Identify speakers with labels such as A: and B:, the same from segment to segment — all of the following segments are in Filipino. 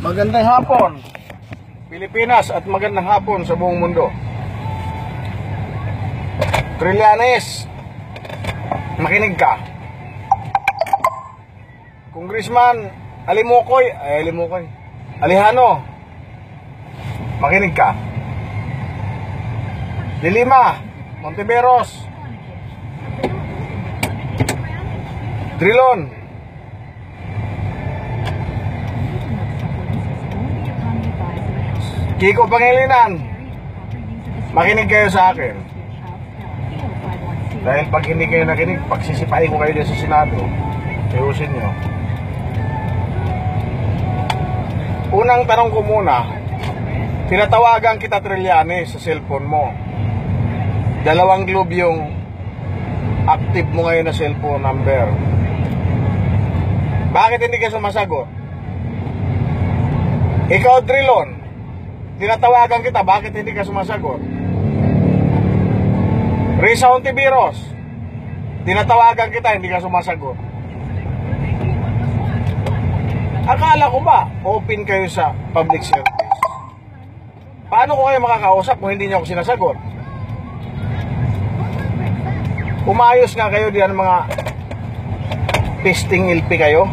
A: Magandang hapon, Pilipinas, at magandang hapon sa buong mundo. Trillanes, makinig ka. Congressman Alejano, makinig ka. Lilima, Monteveros, Drilon, Kiko Pangilinan, makinig kayo sa akin. Dahil pag hindi kayo nakinig, pagsisipain ko kayo dyan sa Senado. Ayusin nyo. Unang tanong ko muna, tinatawagan kita Trillanes sa cellphone mo. 2 globe yung active mo ngayon na cellphone number. Bakit hindi ka sumasagot? Ikaw, Drilon, tinatawagan kita, bakit hindi ka sumasagot? Risa Ontiveros, tinatawagan kita, hindi ka sumasagot. Akala ko ba open kayo sa public service? Paano ko kayo makakausap kung hindi niyo ako sinasagot? Umayos nga kayo diyan, mga testing LP kayo.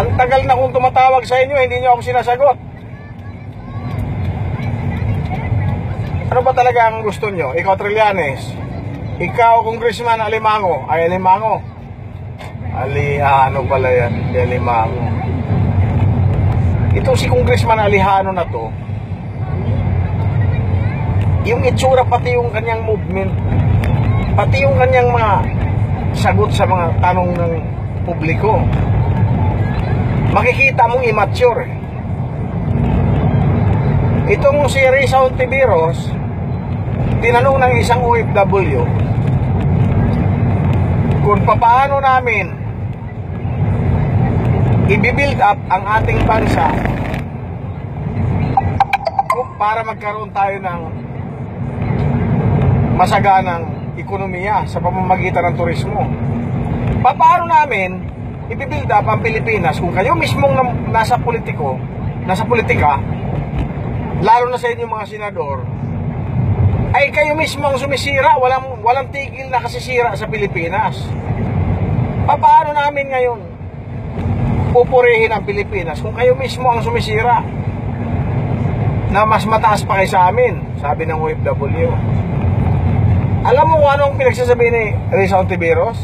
A: Ang tagal na kong tumatawag sa inyo, hindi niyo ako sinasagot. Ano ba talaga ang gusto niyo? Ikaw, Trillanes. Ikaw, Congressman Alimango. Alejano pala yan. Alimango. Ito si Congressman Alejano na to, yung itsura, pati yung kanyang movement, pati yung kanyang mga sagot sa mga tanong ng publiko, makikita mong immature. Itong si Risa Ontiveros, tinanong ng isang OFW kung paano namin i-build up ang ating bansa para magkaroon tayo ng masaganang ekonomiya sa pamamagitan ng turismo. Paano namin i-build up ang Pilipinas kung kayo mismong nasa politika, lalo na sa inyo mga senador, ay kayo mismo ang sumisira, walang tigil na kasisira sa Pilipinas. Paano namin ngayon pupurihin ang Pilipinas kung kayo mismo ang sumisira, na mas mataas pa kayo sa amin, sabi ng OFW. Alam mo kung anong pinagsasabi ni Risa Ontiveros?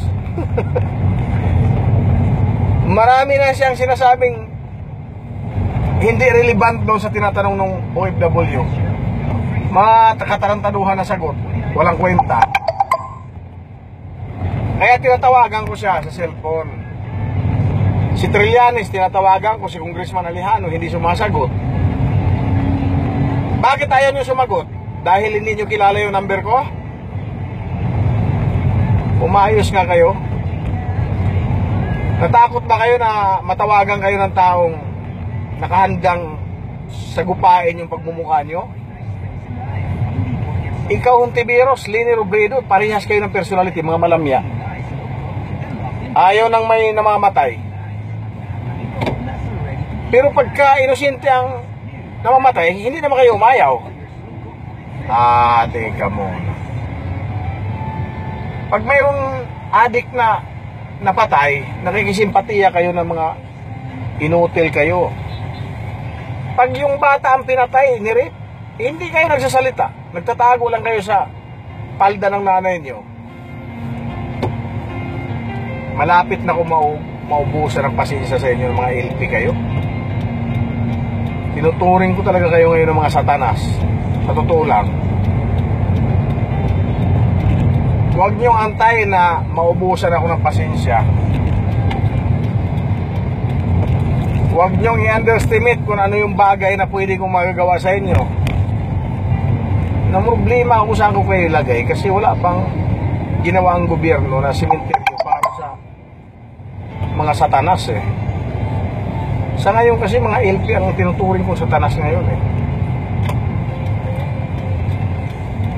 A: Marami na siyang sinasabing hindi relevant daw sa tinatanong ng OFW. Mga katarantaduhan na sagot, walang kwenta. Kaya tinatawagan ko siya sa cellphone. Si Trillanes, tinatawagan ko si Congressman Alejano, hindi sumasagot. Bakit ayaw niyo sumagot? Dahil hindi niyo kilala yung number ko? Umayos nga kayo. Natakot ba kayo na matawagan kayo ng taong nakahandang sagupain yung pagmumukha nyo? Ikaw, Ontiveros, Leni Robredo, parehas kayo ng personality, mga malamya. Ayaw nang may namamatay. Pero pagka inosente ang namamatay, hindi naman kayo umayaw. Teka muna. Pag mayroong adik na napatay, nakikisimpatiya kayo ng mga inutil kayo. Pag yung bata ang pinatay, nirip, hindi kayo nagsasalita. Nagtatago lang kayo sa palda ng nanay nyo. Malapit na kung maubusan ng pasensya sa inyo ng mga LP kayo. Tinuturing ko talaga kayo ngayon ng mga satanas. Sa totoo lang. Huwag niyong antayin na maubusan ako ng pasensya. Huwag niyong i-underestimate kung ano yung bagay na pwede kong magagawa sa inyo. Na problema kung saan ko kayo ilagay, kasi wala pang ginawa ang gobyerno na simenteryo para sa mga satanas eh. Sa ngayon kasi mga LP ang tinuturing kong satanas ngayon eh.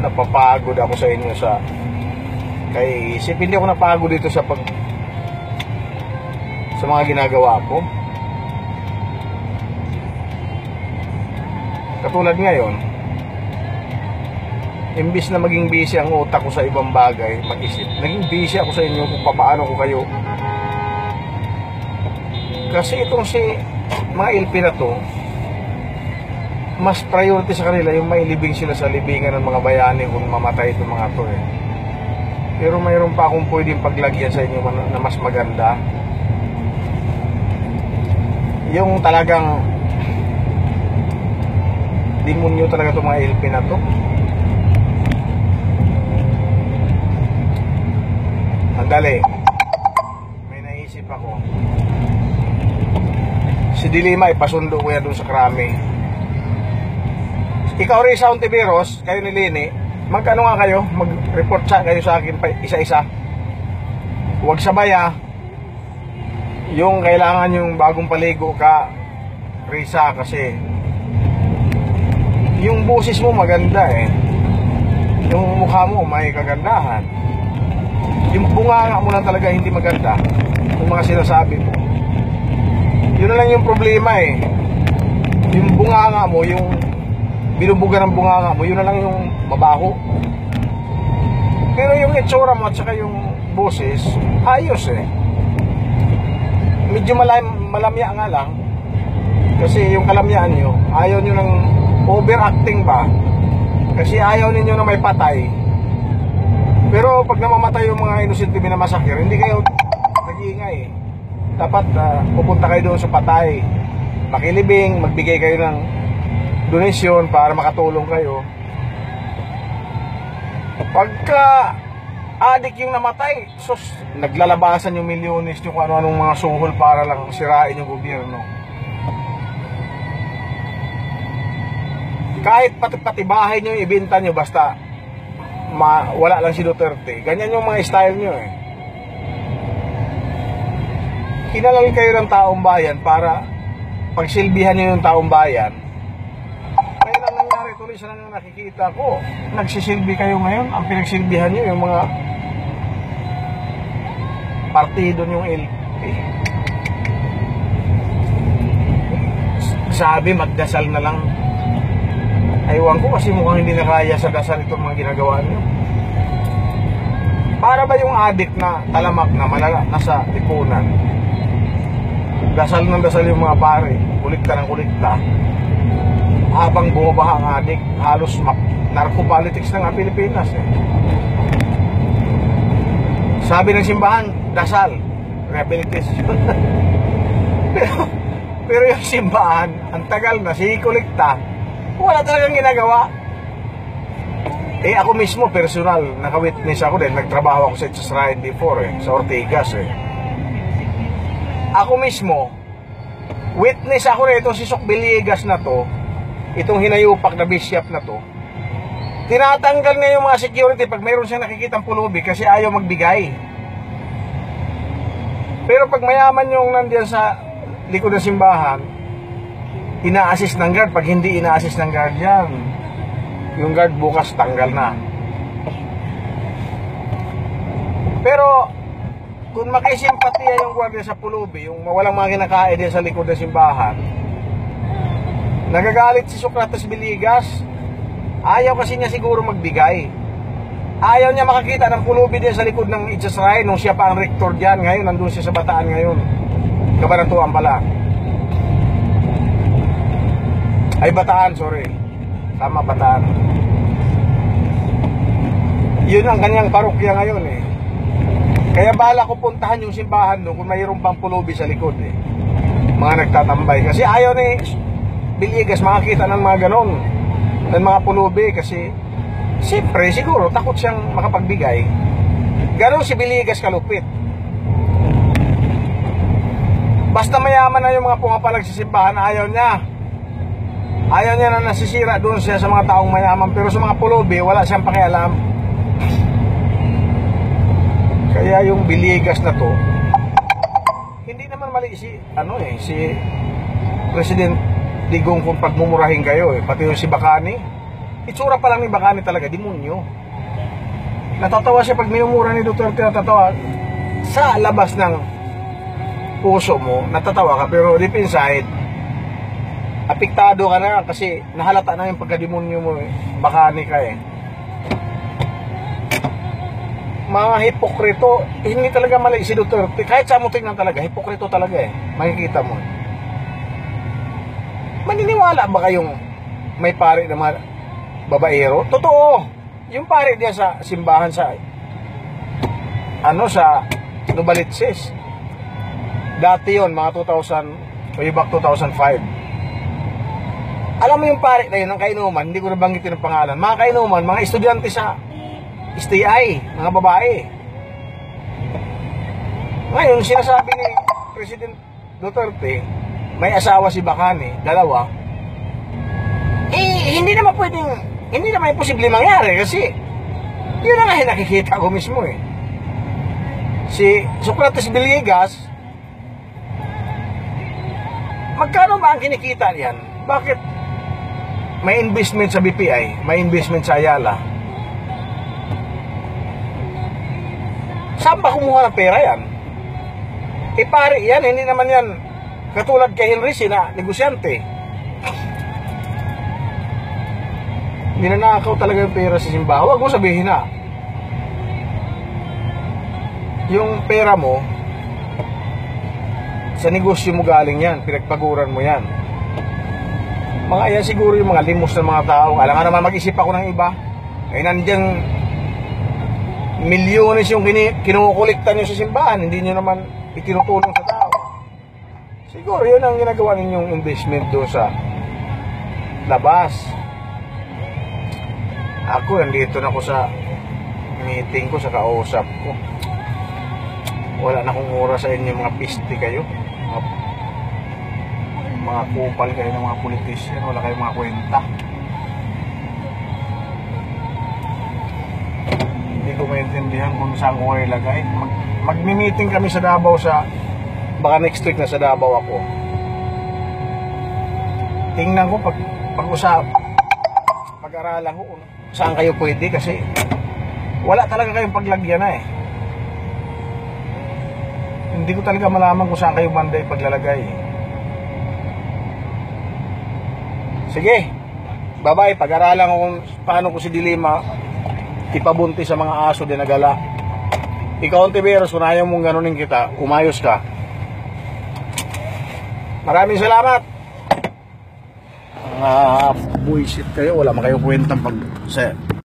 A: Napapagod ako sa inyo sa kay isip. Hindi ako napagod dito sa sa mga ginagawa ko. Katulad ngayon, imbis na maging busy ang utak ko sa ibang bagay, mag-isip, naging busy ako sa inyo kung paano ko kayo. Kasi itong mga LP na to, mas priority sa kanila yung mailibing sila sa libingan ng mga bayani kung mamatay itong mga to eh. Pero mayroon pa akong pwedeng paglagyan sa inyo na mas maganda. Yung talagang demonyo talaga itong mga LP na to. Andali, may naisip ako. Si Dilima ipasundo ko yan dun sa Krami. Ikaw rin sa Ontiveros, kayo ni Lini, magkano nga kayo? Mag-report kayo sa akin isa-isa. Huwag sabay yung kailangan yung bagong paligo ka, Risa, kasi yung boses mo maganda eh. Yung mukha mo may kagandahan. Yung bunganga mo lang talaga hindi maganda. Yung mga sinasabi mo. Yun na lang yung problema eh. Yung bunganga mo, yung binubuga ng bunganga mo, yun na lang yung mabaho. Pero yung itsura mo at saka yung boses, ayos eh. Medyo malamya nga lang. Kasi yung kalamyaan nyo, ayaw nyo ng overacting ba? Kasi ayaw ninyo na may patay. Pero pag namamatay yung mga innocent minamasakir, hindi kayo nag-iingay. Dapat pupunta kayo doon sa patay, makilibing, magbigay kayo ng donation para makatulong kayo. Pagka adik yung namatay, sus, naglalabasan yung milyones yung kung ano-anong mga suhol para lang sirain yung gobyerno. Kahit pati bahay nyo ibenta nyo, basta wala lang si Duterte. Ganyan yung mga style nyo eh. Kinalal kayo ng taong bayan para pagsilbihan nyo yung taong bayan. Kaya lang nangyari tuloy sa nang nakikita ko, nagsisilbi kayo ngayon. Ang pinagsilbihan nyo yung mga partido yung LP. Sabi magdasal na lang. Aywan ko kasi mukhang hindi nakaya sa dasal itong mga ginagawa nyo. Para ba yung adik na talamak na malala nasa tipunan? Dasal ng dasal yung mga pare, kulikta ng kulikta. Habang bumabaha ang adik, halos narco-politics na nga Pilipinas eh. Sabi ng simbahan, dasal, rehabilitation. pero yung simbahan, ang tagal na, si kulikta, wala talagang ginagawa. Eh ako mismo personal, naka-witness ako din, nagtrabaho ako sa Israel before sa Ortigas Ako mismo, witness ako rito si Sok Villegas na to, itong hinayupak na bishop na to. Tinatanggal niya yung mga security pag mayroon siyang nakikitang pulubi kasi ayaw magbigay. Pero pag mayaman yung nandiyan sa likod ng simbahan, ina-assist ng guard. Pag hindi ina-assist ng guard yan, yung guard bukas tanggal na. Pero kung makisimpatiya yung guardia sa pulubi, yung walang mga kinakain din sa likod ng simbahan, nagagalit si Socrates Villegas. Ayaw kasi niya siguro magbigay. Ayaw niya makakita ng pulubi din sa likod ng Israel nung siya pa ang rektor dyan. Ngayon nandun siya sa Bataan ngayon, Kabanatuan pala. Ay, Bataan, sorry. Tama, Bataan. Yun ang kanyang parokya ngayon eh. Kaya bala ko puntahan yung simbahan doon kung mayroon pang pulubi sa likod eh. Mga nagtatambay. Kasi ayaw ni Villegas makakita ng mga ganon. Ng mga pulubi kasi siyempre siguro takot siyang makapagbigay. Ganon si Villegas kalupit. Basta mayaman na yung mga pumapalag sa simbahan, ayaw niya. Ayaw niya na nasisira doon siya sa mga taong mayaman. Pero sa mga pulubi, wala siyang pakialam. Kaya yung Villegas na to, hindi naman mali si President Digong kung pagmumurahin kayo pati yung si Bacani. Itsura pa lang ni Bacani talaga, demonyo. Natatawa siya pag minumura ni Duterte, natatawa sa labas ng puso mo, natatawa ka, pero deep inside, apektado ka na kasi nahalata na yung pagkademonyo mo eh. Bakani ka eh. Mga hipokrito, hindi talaga mali si Duterte. Kahit sa mo tingnan talaga, hipokrito talaga eh. Makikita mo. Maniniwala ba kayong may pare na mga babaero? Totoo. Yung pare niya sa simbahan sa Novalitsis. Dati yon mga 2000, way back 2005. Alam mo yung pare na yun, ng kainuman, hindi ko nabanggitin ang pangalan. Mga kainuman, mga estudyante sa STI, mga babae. Ngayon, sinasabi ni President Duterte, may asawa si Bacani, dalawa. Hindi naman imposible mangyari kasi yun na nga nakikita ko mismo eh. Si Socrates Villegas, magkano ba ang kinikita niyan? Bakit may investment sa BPI, may investment sa Ayala? Saan ba kumuha ng pera yan? Pare yan, hindi naman yan katulad kay Henry C na negosyante. Ninanakaw talaga yung pera sa simbahan. Huwag mo sabihin na yung pera mo sa negosyo mo galing yan, pinagpaguran mo yan. Mga yan siguro yung mga limos ng mga tao. Alam nga naman, mag-isip ako ng iba. Ay nandiyan milyones yung kinukulikta nyo sa simbahan, hindi nyo naman itinutulong sa tao. Siguro yun ang ginagawa ninyong investment doon sa labas. Ako, nandito na ako sa meeting ko, sa kausap ko. Wala na akong oras sa inyo, mga piste kayo. Mga kupal kayo ng mga politician, wala kayong mga kwenta. Hindi ko maintindihan kung saan ko kayo ilagay. Magmi-meeting kami sa Davao baka next week na sa Davao ako. Tingnan ko pag-usap, pag-aralan ko kung saan kayo pwede kasi wala talaga kayong paglagyan na eh. Hindi ko talaga malaman kung saan kayo banda ipaglalagay. Sige, bye-bye. Pag-aralan ko kung paano ko si Dilima ipabunti sa mga aso din nagala. Ikaw ang Tiberos, kung ayaw mong ganunin kita, umayos ka. Maraming salamat. Buisit kayo, wala makayong kwentang